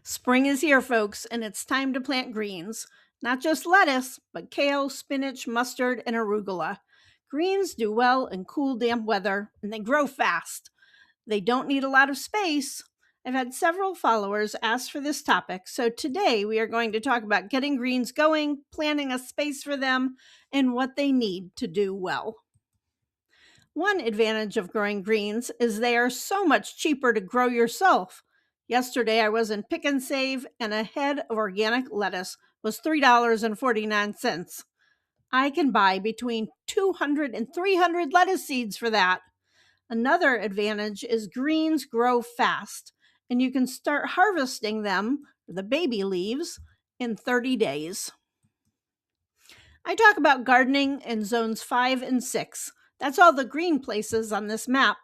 Spring is here, folks, and it's time to plant greens. Not just lettuce, but kale, spinach, mustard, and arugula. Greens do well in cool, damp weather, and they grow fast. They don't need a lot of space. I've had several followers ask for this topic, so today we are going to talk about getting greens going, planning a space for them, and what they need to do well. One advantage of growing greens is they are so much cheaper to grow yourself. Yesterday I was in Pick and Save, and a head of organic lettuce was $3.49. I can buy between 200 and 300 lettuce seeds for that. Another advantage is greens grow fast, and you can start harvesting them, the baby leaves, in 30 days. I talk about gardening in zones 5 and 6. That's all the green places on this map.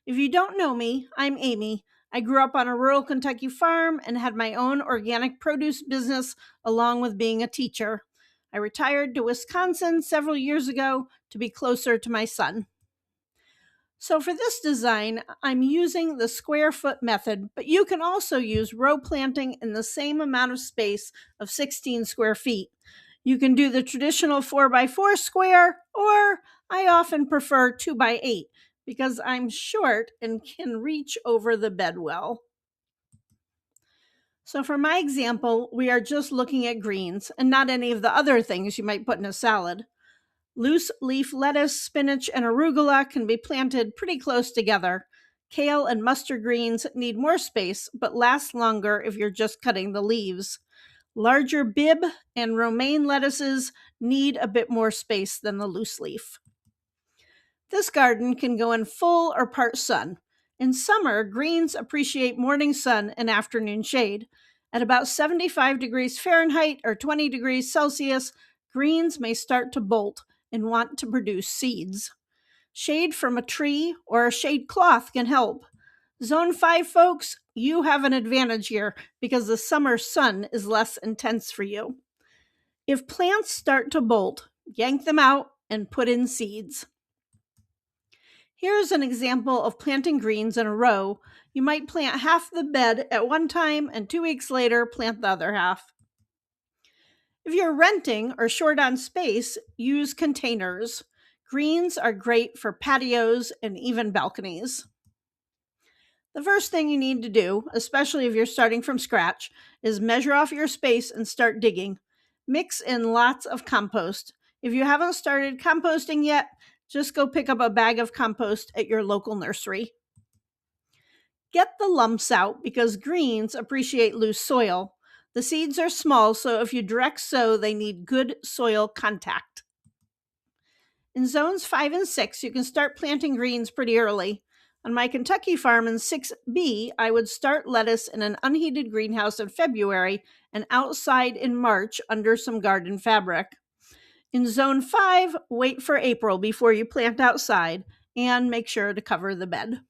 If you don't know me, I'm Amy. I grew up on a rural Kentucky farm and had my own organic produce business along with being a teacher. I retired to Wisconsin several years ago to be closer to my son. So for this design, I'm using the square foot method, but you can also use row planting in the same amount of space of 16 square feet. You can do the traditional 4x4 square, or I often prefer 2x8 because I'm short and can reach over the bed well. So for my example, we are just looking at greens and not any of the other things you might put in a salad. Loose leaf lettuce, spinach, and arugula can be planted pretty close together. Kale and mustard greens need more space, but last longer if you're just cutting the leaves. Larger Bib and romaine lettuces need a bit more space than the loose leaf. This garden can go in full or part sun. In summer, greens appreciate morning sun and afternoon shade. At about 75 degrees Fahrenheit or 20 degrees Celsius, greens may start to bolt and want to produce seeds. Shade from a tree or a shade cloth can help. Zone 5 folks, you have an advantage here because the summer sun is less intense for you. If plants start to bolt, yank them out and put in seeds. Here's an example of planting greens in a row. You might plant half the bed at one time and 2 weeks later plant the other half. If you're renting or short on space, use containers. Greens are great for patios and even balconies. The first thing you need to do, especially if you're starting from scratch, is measure off your space and start digging. Mix in lots of compost. If you haven't started composting yet, just go pick up a bag of compost at your local nursery. Get the lumps out because greens appreciate loose soil. The seeds are small, so if you direct sow, they need good soil contact. In zones 5 and 6, you can start planting greens pretty early. On my Kentucky farm in 6B, I would start lettuce in an unheated greenhouse in February and outside in March under some garden fabric. In zone 5, wait for April before you plant outside and make sure to cover the bed.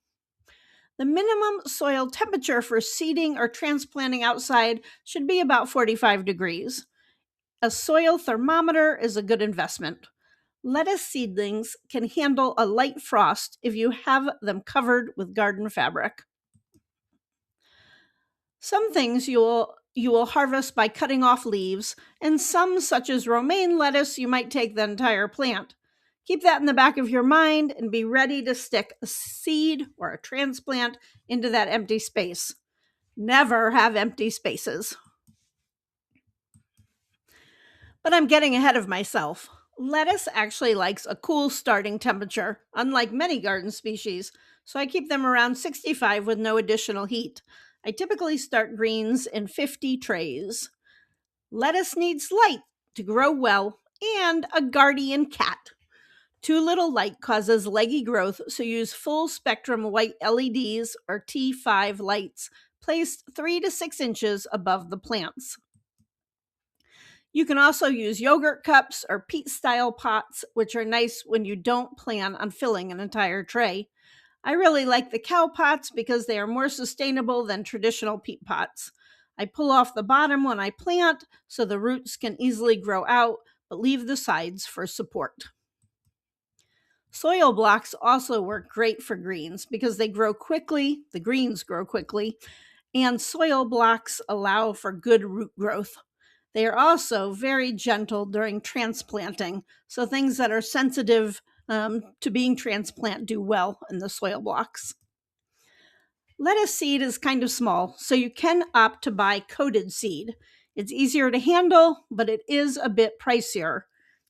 The minimum soil temperature for seeding or transplanting outside should be about 45 degrees. A soil thermometer is a good investment. Lettuce seedlings can handle a light frost if you have them covered with garden fabric. Some things you will harvest by cutting off leaves, and some, such as romaine lettuce, you might take the entire plant. Keep that in the back of your mind and be ready to stick a seed or a transplant into that empty space. Never have empty spaces. But I'm getting ahead of myself. Lettuce actually likes a cool starting temperature, unlike many garden species, so I keep them around 65 with no additional heat. I typically start greens in 50 trays. Lettuce needs light to grow well and a guardian cat. Too little light causes leggy growth, so use full spectrum white LEDs or T5 lights placed 3 to 6 inches above the plants. You can also use yogurt cups or peat-style pots, which are nice when you don't plan on filling an entire tray. I really like the cow pots because they are more sustainable than traditional peat pots. I pull off the bottom when I plant so the roots can easily grow out, but leave the sides for support. Soil blocks also work great for greens because they grow quickly, the greens grow quickly, and soil blocks allow for good root growth. They are also very gentle during transplanting, so things that are sensitive to being transplanted do well in the soil blocks. Lettuce seed is kind of small, so you can opt to buy coated seed. It's easier to handle, but it is a bit pricier.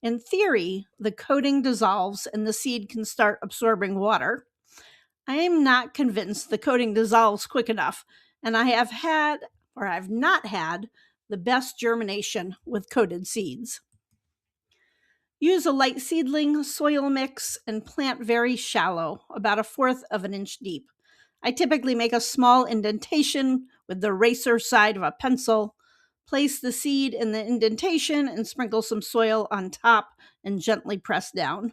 In theory, the coating dissolves and the seed can start absorbing water. I am not convinced the coating dissolves quick enough, and I've not had the best germination with coated seeds. Use a light seedling soil mix and plant very shallow, about 1/4 of an inch deep. I typically make a small indentation with the eraser side of a pencil, place the seed in the indentation and sprinkle some soil on top and gently press down.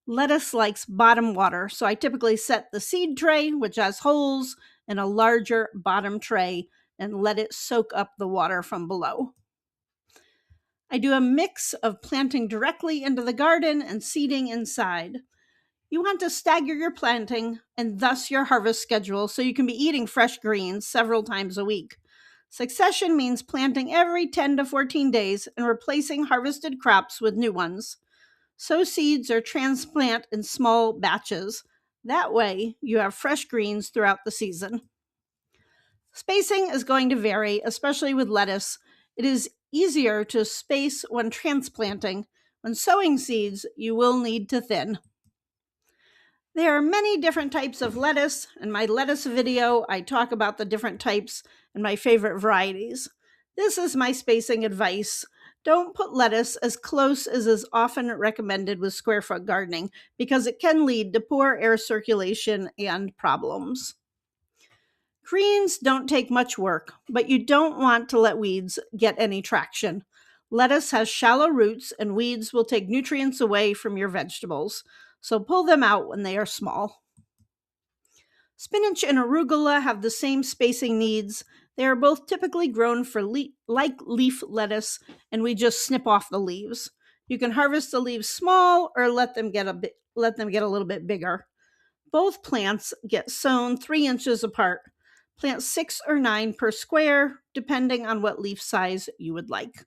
Lettuce likes bottom water, so I typically set the seed tray, which has holes, in a larger bottom tray and let it soak up the water from below. I do a mix of planting directly into the garden and seeding inside. You want to stagger your planting and thus your harvest schedule so you can be eating fresh greens several times a week. Succession means planting every 10 to 14 days and replacing harvested crops with new ones. Sow seeds or transplant in small batches. That way, you have fresh greens throughout the season. Spacing is going to vary, especially with lettuce. It is easier to space when transplanting. When sowing seeds, you will need to thin. There are many different types of lettuce. In my lettuce video, I talk about the different types and my favorite varieties. This is my spacing advice. Don't put lettuce as close as is often recommended with square foot gardening because it can lead to poor air circulation and problems. Greens don't take much work, but you don't want to let weeds get any traction. Lettuce has shallow roots and weeds will take nutrients away from your vegetables, so pull them out when they are small. Spinach and arugula have the same spacing needs. They are both typically grown for like leaf lettuce, and we just snip off the leaves. You can harvest the leaves small or let them get a little bit bigger. Both plants get sown 3 inches apart. Plant 6 or 9 per square, depending on what leaf size you would like.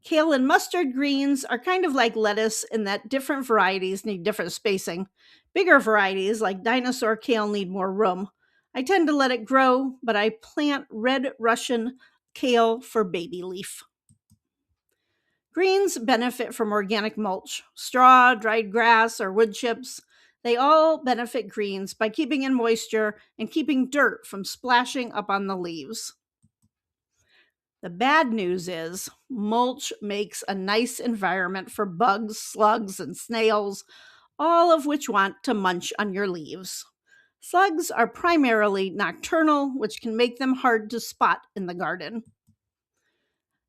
Kale and mustard greens are kind of like lettuce in that different varieties need different spacing. Bigger varieties like dinosaur kale need more room. I tend to let it grow, but I plant red Russian kale for baby leaf. Greens benefit from organic mulch, straw, dried grass, or wood chips. They all benefit greens by keeping in moisture and keeping dirt from splashing up on the leaves. The bad news is mulch makes a nice environment for bugs, slugs, and snails, all of which want to munch on your leaves. Slugs are primarily nocturnal, which can make them hard to spot in the garden.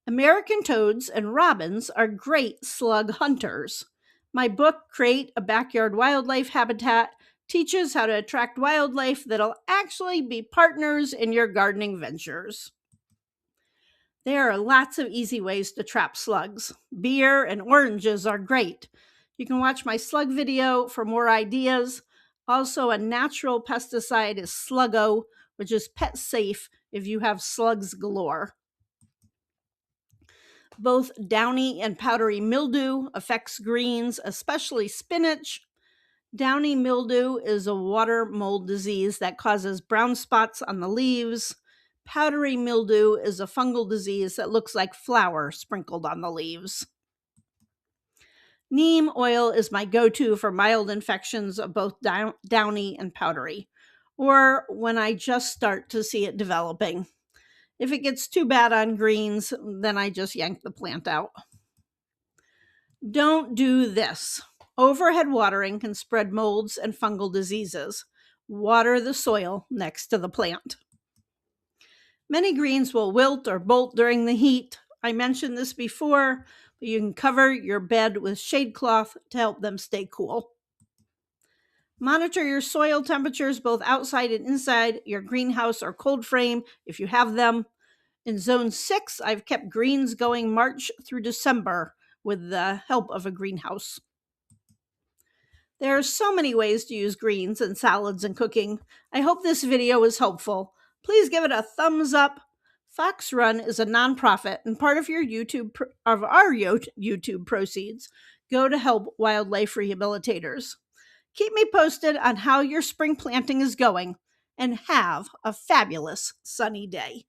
American toads and robins are great slug hunters. My book, Create a Backyard Wildlife Habitat, teaches how to attract wildlife that'll actually be partners in your gardening ventures. There are lots of easy ways to trap slugs. Beer and oranges are great. You can watch my slug video for more ideas. Also, a natural pesticide is Sluggo, which is pet safe if you have slugs galore. Both downy and powdery mildew affects greens, especially spinach. Downy mildew is a water mold disease that causes brown spots on the leaves. Powdery mildew is a fungal disease that looks like flour sprinkled on the leaves. Neem oil is my go-to for mild infections of both downy and powdery, or when I just start to see it developing. If it gets too bad on greens, then I just yank the plant out. Don't do this. Overhead watering can spread molds and fungal diseases. Water the soil next to the plant. Many greens will wilt or bolt during the heat. I mentioned this before, but you can cover your bed with shade cloth to help them stay cool. Monitor your soil temperatures both outside and inside your greenhouse or cold frame if you have them. In Zone 6, I've kept greens going March through December with the help of a greenhouse. There are so many ways to use greens in salads and cooking. I hope this video was helpful. Please give it a thumbs up. Fox Run is a nonprofit, and part of our YouTube proceeds go to help wildlife rehabilitators. Keep me posted on how your spring planting is going, and have a fabulous sunny day.